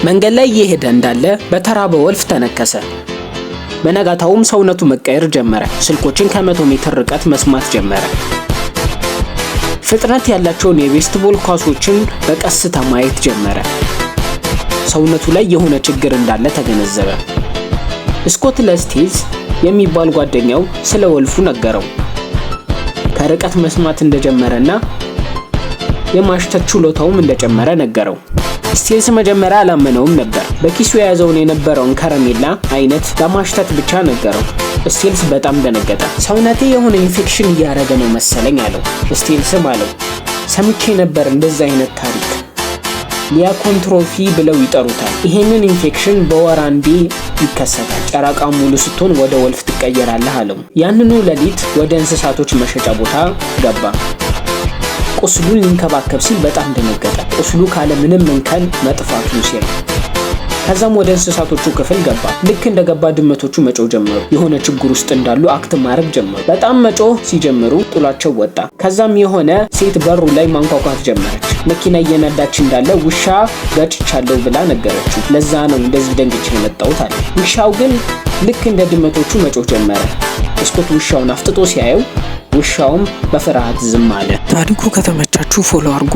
መንገድ ላይ እየሄደ እንዳለ በተራበ ወልፍ ተነከሰ። በነጋታውም ሰውነቱ መቀየር ጀመረ። ስልኮችን ከ100 ሜትር ርቀት መስማት ጀመረ። ፍጥነት ያላቸውን የቤስቦል ኳሶችን በቀስታ ማየት ጀመረ። ሰውነቱ ላይ የሆነ ችግር እንዳለ ተገነዘበ። ስኮት ለስቴልስ የሚባል ጓደኛው ስለ ወልፉ ነገረው። ከርቀት መስማት እንደጀመረና የማሽተት ችሎታውም እንደጨመረ ነገረው። ስቴልስ መጀመሪያ አላመነውም ነበር። በኪሱ የያዘውን የነበረውን ከረሜላ አይነት ለማሽተት ብቻ ነገረው። ስቴልስ በጣም ደነገጠ። ሰውነቴ የሆነ ኢንፌክሽን እያደረገ ነው መሰለኝ አለው። ስቴልስም አለው ሰምቼ ነበር እንደዛ አይነት ታሪክ፣ ሊያኮንትሮፊ ብለው ይጠሩታል። ይሄንን ኢንፌክሽን በወር አንዴ ይከሰታል። ጨረቃ ሙሉ ስትሆን ወደ ወልፍ ትቀየራለህ አለው። ያንኑ ሌሊት ወደ እንስሳቶች መሸጫ ቦታ ገባ። ቁስሉን ሊንከባከብ ሲል በጣም ደነገጠ። ቁስሉ ካለ ምንም እንከን መጥፋቱን ሲያይ ከዛም ወደ እንስሳቶቹ ክፍል ገባ። ልክ እንደገባ ድመቶቹ መጮህ ጀመሩ። የሆነ ችግር ውስጥ እንዳሉ አክት ማድረግ ጀመሩ። በጣም መጮህ ሲጀምሩ ጥሏቸው ወጣ። ከዛም የሆነ ሴት በሩ ላይ ማንኳኳት ጀመረች። መኪና እየነዳች እንዳለ ውሻ ገጭቻለሁ ብላ ነገረችው። ለዛ ነው እንደዚህ ደንግጬ የመጣሁት አለ። ውሻው ግን ልክ እንደ ድመቶቹ መጮህ ጀመረ። ስኮት ውሻውን አፍጥጦ ሲያየው ውሻውም በፍርሃት ዝም አለ። ታሪኩ ከተመቻችሁ ፎሎ አድርጉ።